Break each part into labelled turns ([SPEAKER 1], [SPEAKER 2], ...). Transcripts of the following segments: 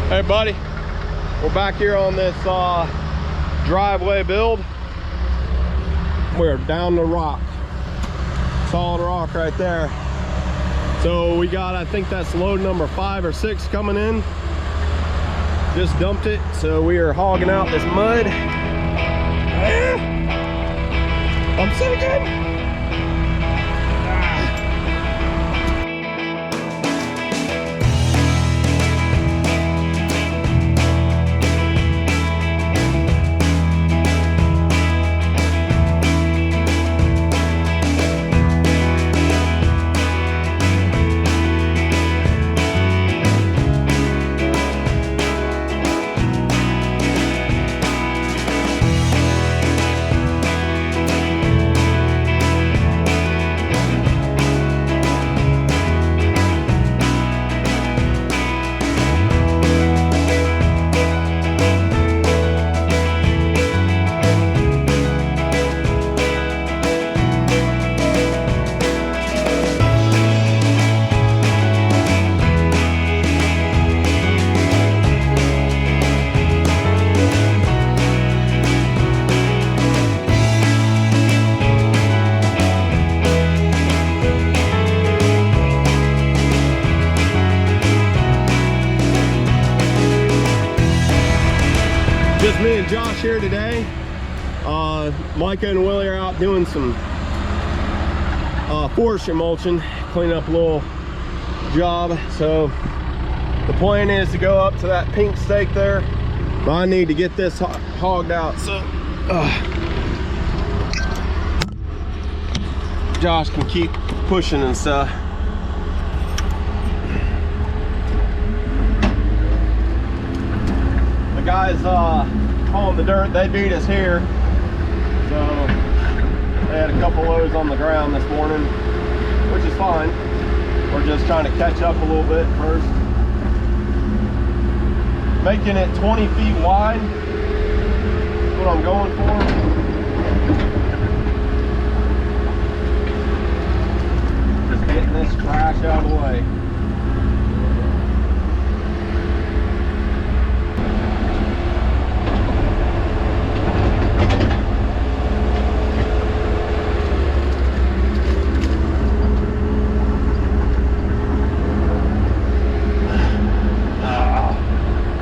[SPEAKER 1] Hey buddy, we're back here on this driveway build. We're down the rock, solid rock right there. So we got, I think that's load number 5 or 6 coming in. Just dumped it, so we are hogging out this mud. I'm so good. Just me and Josh here today. Micah and Willie are out doing some forestry mulching, cleaning up a little job. So the plan is to go up to that pink stake there, but I need to get this hogged out. So Josh can keep pushing and stuff. The guys hauling the dirt, they beat us here. So they had a couple loads on the ground this morning, which is fine. We're just trying to catch up a little bit first. Making it 20 feet wide. That's what I'm going for. Just getting this trash out of the way.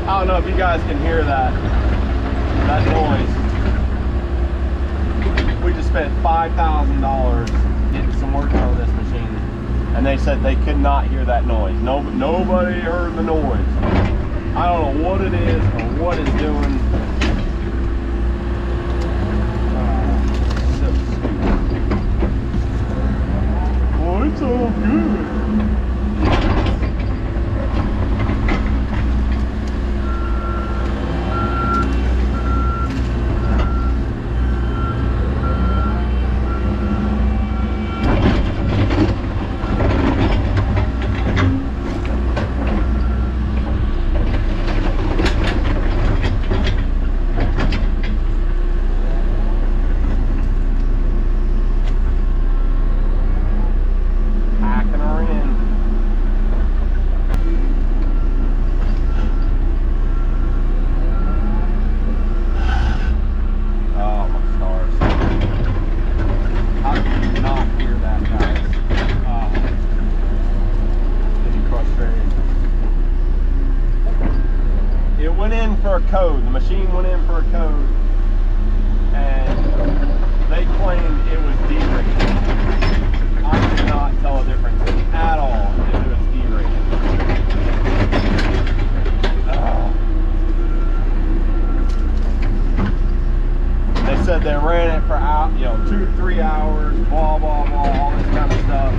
[SPEAKER 1] I don't know if you guys can hear that noise. We just spent $5,000 getting some work on this machine, and they said they could not hear that noise. Nobody heard the noise. I don't know what it is or what it's doing. So stupid. Oh, it's all good. Code. The machine went in for a code and they claimed it was derated. I could not tell a difference at all if it was derated. They said they ran it for 2 to 3 hours, blah blah blah, all this kind of stuff,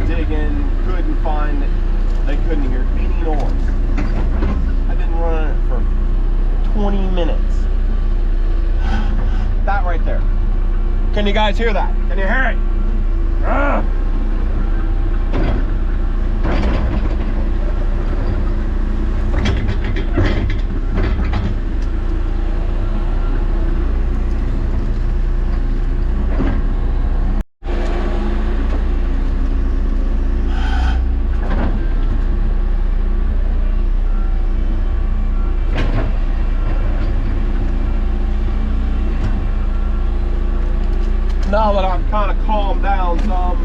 [SPEAKER 1] digging, couldn't find it. They couldn't hear any noise. I've been running it for 20 minutes. That right there. Can you guys hear that? Can you hear it? down some.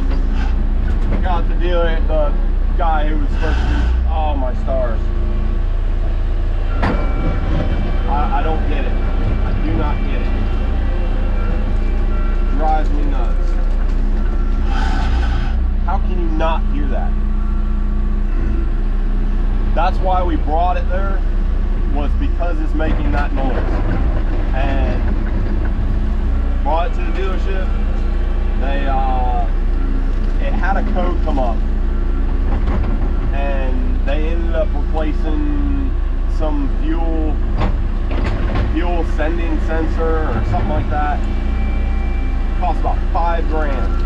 [SPEAKER 1] Got the dealer, the guy who was supposed to be, oh my stars. I don't get it. I do not get it. Drives me nuts. How can you not hear that? That's why we brought it there, was because it's making that noise. And brought it to the dealership. They it had a code come up, and they ended up replacing some fuel sending sensor or something like that. Cost about $5,000.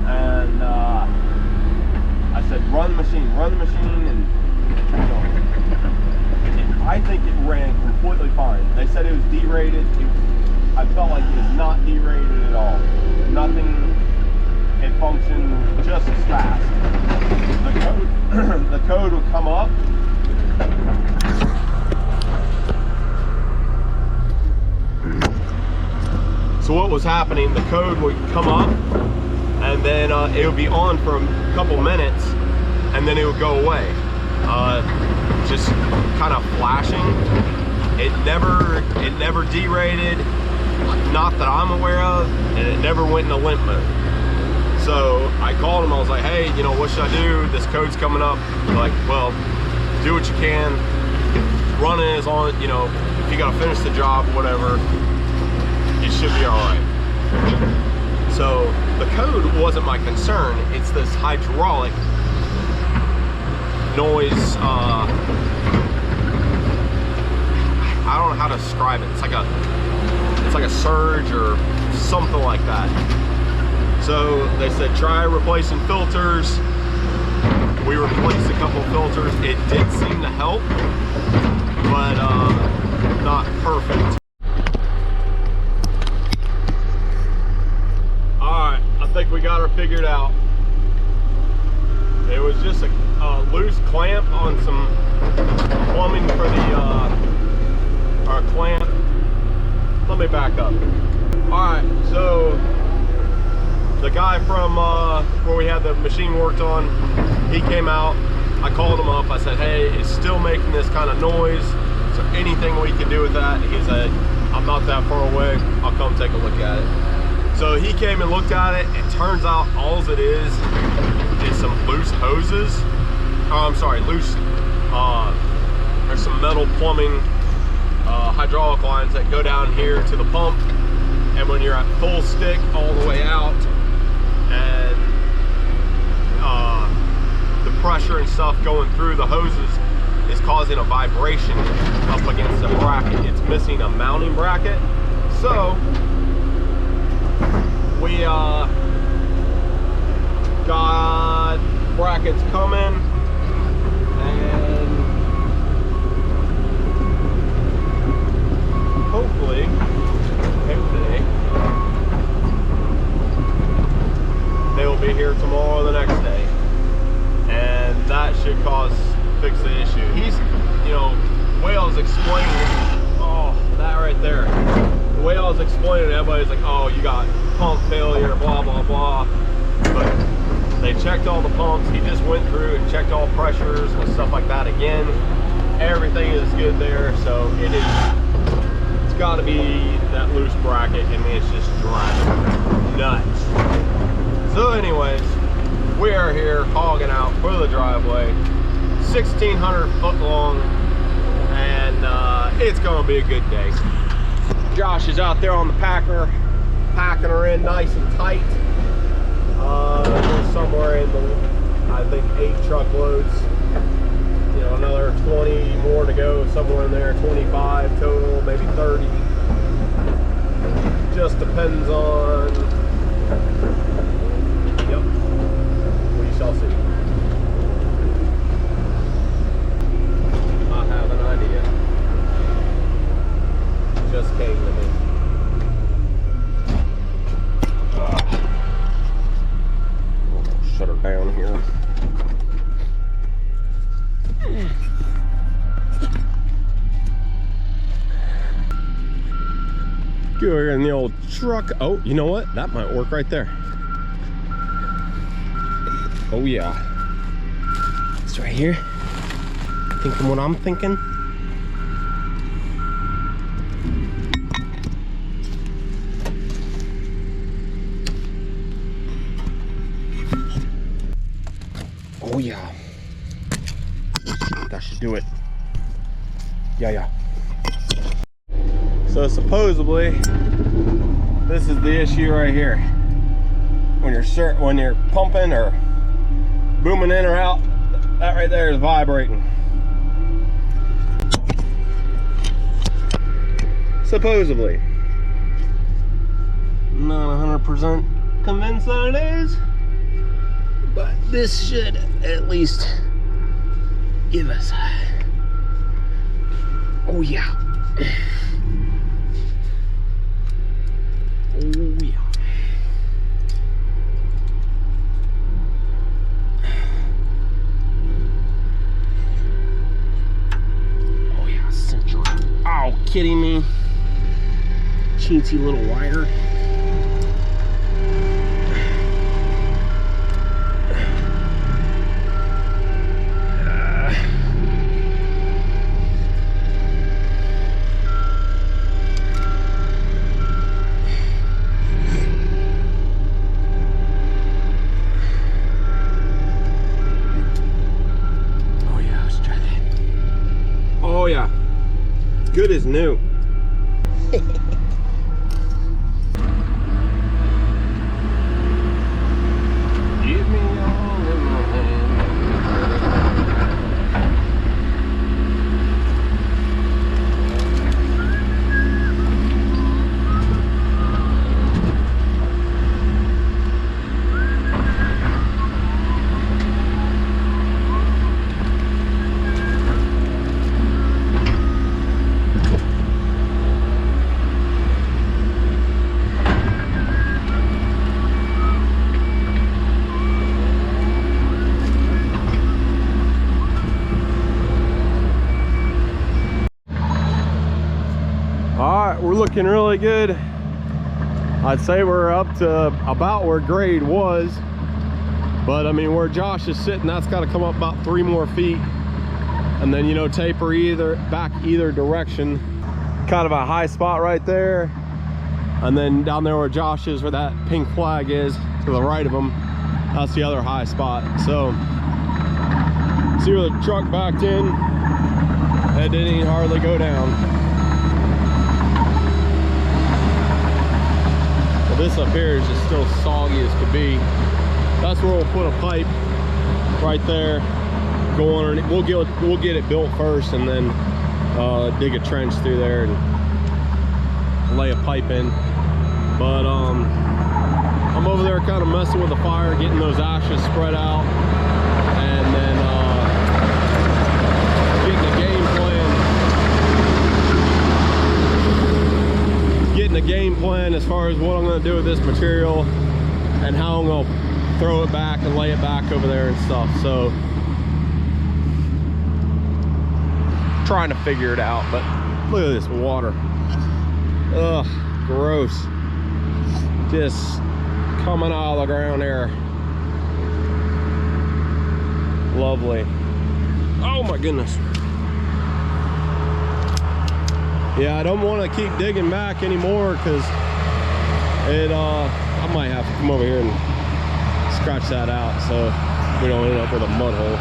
[SPEAKER 1] And I said, run the machine, and I think it ran completely fine. They said it was derated. I felt like it was not derated at all. Nothing. It functioned just as fast. The code would come up. So what was happening? The code would come up, and then it would be on for a couple minutes, and then it would go away. Just kind of flashing. It never derated, not that I'm aware of, and it never went into limp mode. So I called him, I was like, hey, you know, what should I do? This code's coming up. They're like, well, do what you can. Run it as long, you know, if you gotta finish the job, whatever, it should be all right. So the code wasn't my concern. It's this hydraulic noise. I don't know how to describe it. It's like a surge or something like that. So they said try replacing filters. We replaced a couple filters. It did seem to help, but not perfect. Alright, I think we got her figured out. It was just a loose clamp on some plumbing for the our clamp. Let me back up. Alright, so the guy from where we had the machine worked on, he came out. I called him up. I said, hey, it's still making this kind of noise. Is there anything we can do with that? He said, I'm not that far away. I'll come take a look at it. So he came and looked at it. It turns out all it is some loose hoses. Oh, I'm sorry, loose. There's some metal plumbing hydraulic lines that go down here to the pump. And when you're at full stick all the way out, and the pressure and stuff going through the hoses is causing a vibration up against the bracket. It's missing a mounting bracket. So we got brackets coming, and hopefully they will be here tomorrow or the next day, and that should fix the issue. He's, you know, the way I was explaining it, oh, that right there, the way I was explaining it, everybody's like, oh, you got pump failure, blah blah blah. But they checked all the pumps. He just went through and checked all pressures and stuff like that again. Everything is good there, so it's got to be that loose bracket. I mean, it's just driving nuts. So anyways, we are here hogging out for the driveway, 1,600 foot long, and it's gonna be a good day. Josh is out there on the packer, packing her in nice and tight. There's somewhere in the, I think, 8 truckloads. You know, another 20 more to go, somewhere in there, 25 total, maybe 30. Just depends on, yep, we shall see. I have an idea. Just came to me. Shut her down here. See what we're in the old truck. Oh, you know what? That might work right there. Oh yeah. It's right here. Thinking what I'm thinking. Oh yeah. That should do it. Yeah. So supposedly, this is the issue right here. When you're pumping or booming in or out, that right there is vibrating. Supposedly. Not 100% convinced that it is, but this should at least give us. Oh yeah. Oh yeah. Oh yeah, central. Oh, kidding me? Teensy little wire. Oh yeah, good as new. Give me all in my hand. We're looking really good. I'd say we're up to about where grade was, but I mean where Josh is sitting, that's got to come up about 3 more feet, and then, you know, taper back either direction. Kind of a high spot right there, and then down there where Josh is, where that pink flag is to the right of him, that's the other high spot. So see where the truck backed in, that didn't even hardly go down. This up here is just still soggy as could be. That's where we'll put a pipe right there, go underneath. We'll get it built first, and then dig a trench through there and lay a pipe in. But I'm over there kind of messing with the fire, getting those ashes spread out, and then getting a game plan as far as what I'm going to do with this material and how I'm going to throw it back and lay it back over there and stuff. So trying to figure it out. But look at this water. Ugh, gross. Just coming out of the ground there. Lovely. Oh my goodness. Yeah, I don't want to keep digging back anymore, because I might have to come over here and scratch that out so we don't end up with a mud hole.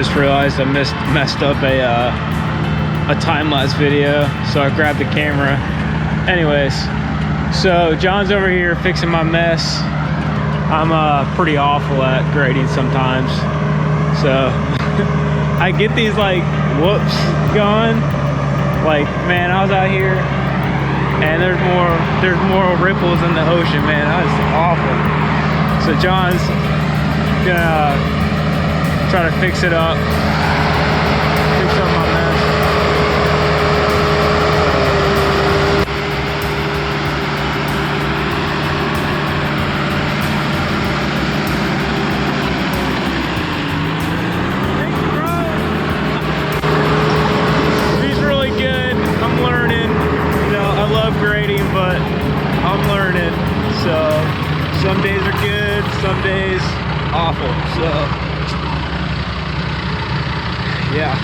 [SPEAKER 2] just realized I messed up a time-lapse video, so I grabbed the camera. Anyways, so John's over here fixing my mess. I'm pretty awful at grading sometimes, so I get these like whoops going. Like, man, I was out here and there's more ripples in the ocean, man. That was awful. So John's gonna try to fix it up, fix up my mess. But I'm learning, so some days are good, some days awful, so yeah.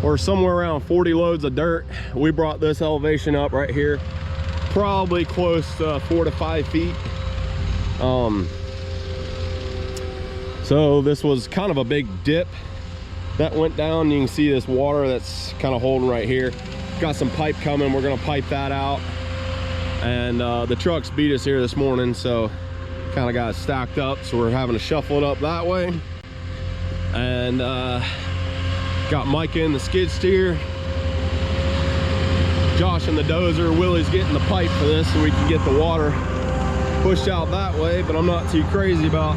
[SPEAKER 1] We're somewhere around 40 loads of dirt. We brought this elevation up right here, probably close to 4 to 5 feet. So this was kind of a big dip that went down. You can see this water that's kind of holding right here. Got some pipe coming, we're gonna pipe that out. And the trucks beat us here this morning, so kind of got it stacked up, so we're having to shuffle it up that way. And got Micah in the skid steer, Josh in the dozer, Willie's getting the pipe for this so we can get the water pushed out that way, but I'm not too crazy about,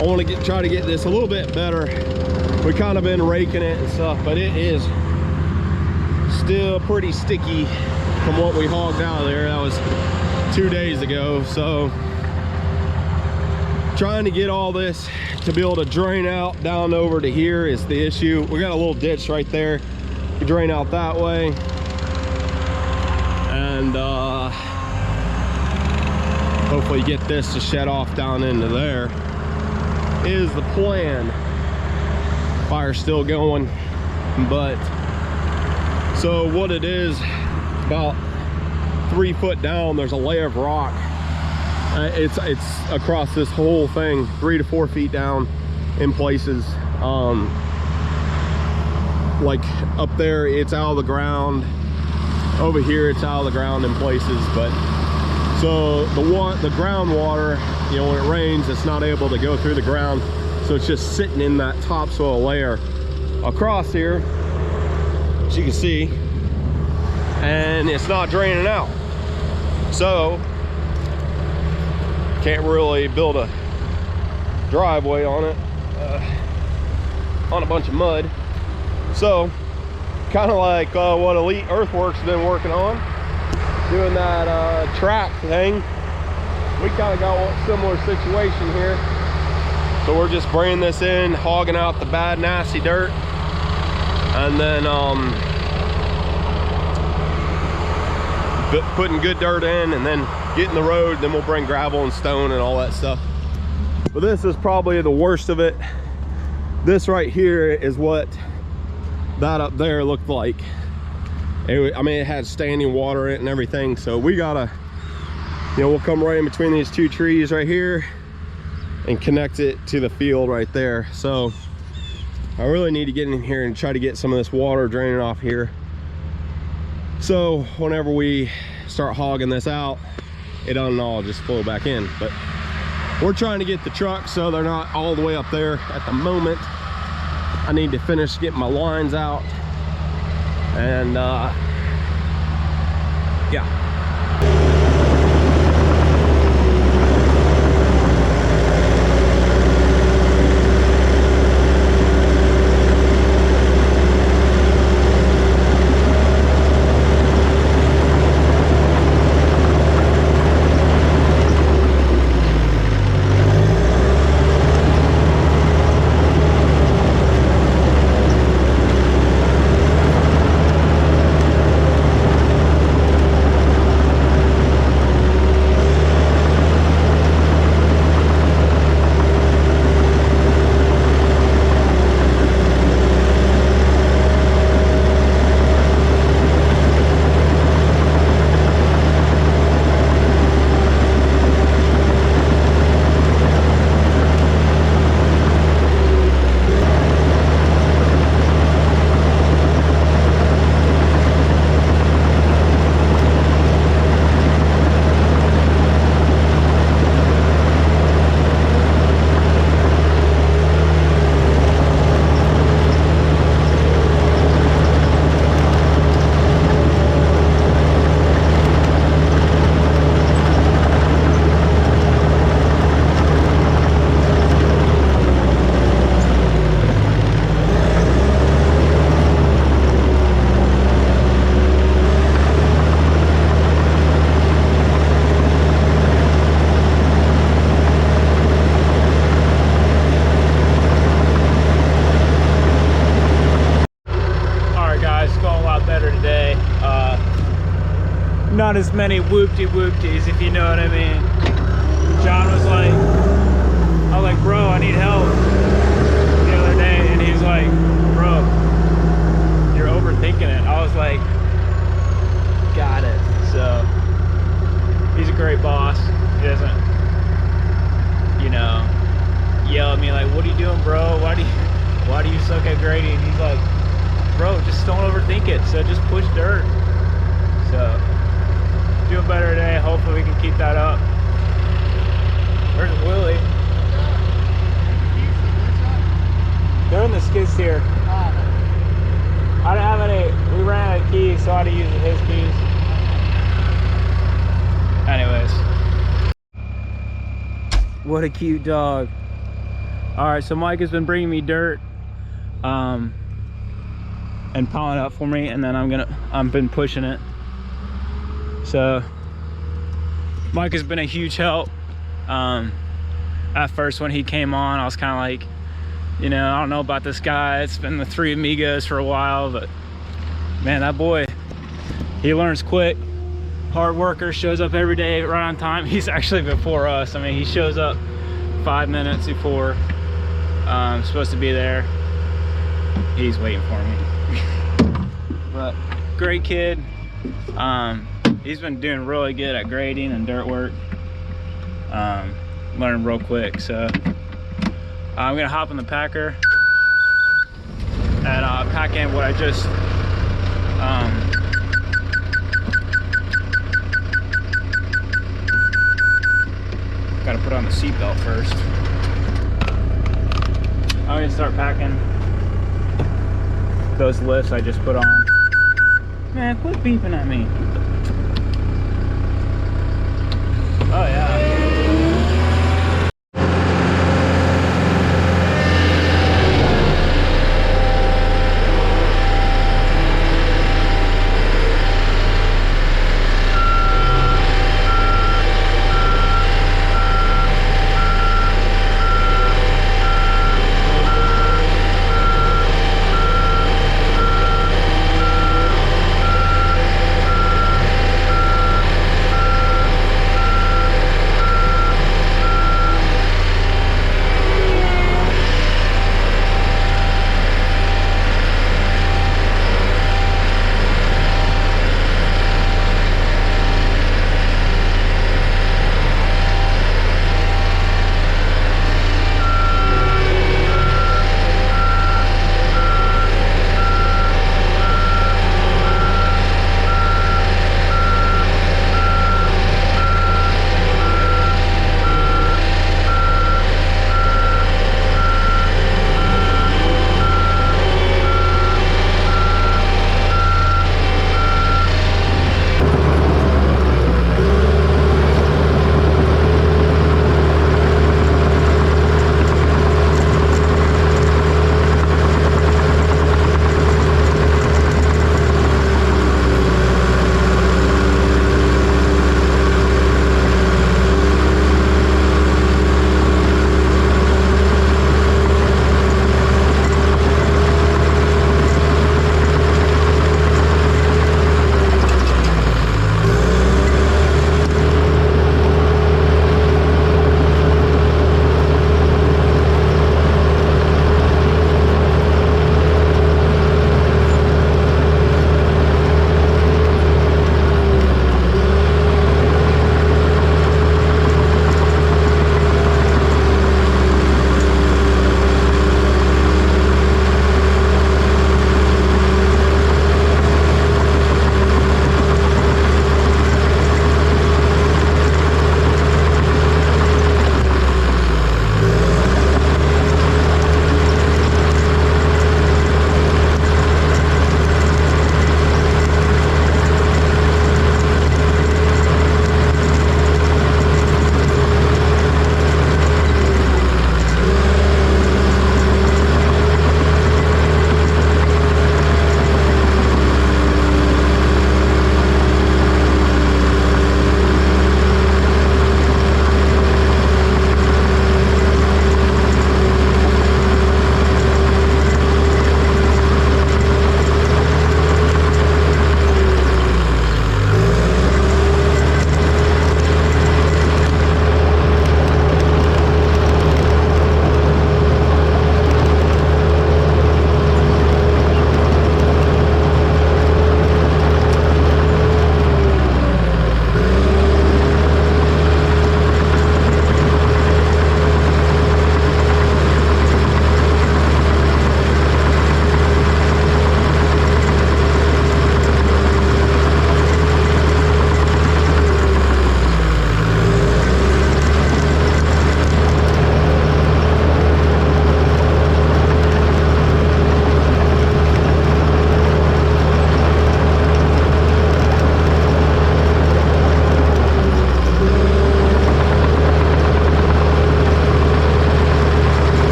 [SPEAKER 1] I want to try to get this a little bit better. We kind of been raking it and stuff, but it is still pretty sticky from what we hogged out of there. That was 2 days ago, so trying to get all this to be able to drain out down over to here is the issue. We got a little ditch right there. You drain out that way, and hopefully get this to shed off down into there is the plan. Fire's still going, but so what it is, about 3 foot down, there's a layer of rock. It's across this whole thing, 3 to 4 feet down in places. Like up there, it's out of the ground. Over here, it's out of the ground in places. But so the groundwater, you know, when it rains, it's not able to go through the ground, so it's just sitting in that topsoil layer. across here, as you can see, and it's not draining out. So can't really build a driveway on it, on a bunch of mud. So kind of like what Elite Earthworks has been working on, doing that track thing. We kind of got a similar situation here. So we're just bringing this in, hogging out the bad, nasty dirt, and then putting good dirt in, and then getting the road. Then we'll bring gravel and stone and all that stuff. But this is probably the worst of it. This right here is what that up there looked like. I mean, it had standing water in it and everything. So we gotta, you know, we'll come right in between these two trees right here and connect it to the field right there. So I really need to get in here and try to get some of this water draining off here. So whenever we start hogging this out, it doesn't all just flow back in. But we're trying to get the trucks so they're not all the way up there at the moment. I need to finish getting my lines out, and yeah. Not as many whoop-de-whoop-dees, if you know what I mean. John was like, I was like, bro, I need help the other day, and he's like, bro, you're overthinking it. I was like, got it. So he's a great boss. He doesn't, you know, yell at me like, what are you doing, bro? Why do you suck at grading? He's like, bro, just don't overthink it. So just push dirt. So doing better today. Hopefully we can keep that up. Where's Willie? They're in the skid steer. I don't have any. We ran out of keys, so I had to use his keys. Anyways, what a cute dog. All right, so Mike has been bringing me dirt, and piling it up for me, and then I've been pushing it. So Mike has been a huge help. At first when he came on, I was kind of like, you know, I don't know about this guy. It's been the three amigos for a while, but man, that boy, he learns quick. Hard worker, shows up every day right on time. He's actually before us. I mean, he shows up 5 minutes before supposed to be there. He's waiting for me. But great kid. He's been doing really good at grading and dirt work. Learned real quick. So I'm gonna hop in the packer and pack in what I just gotta put on the seatbelt first. I'm gonna start packing
[SPEAKER 2] those lifts I just put on. Man, quit beeping at me. Oh yeah.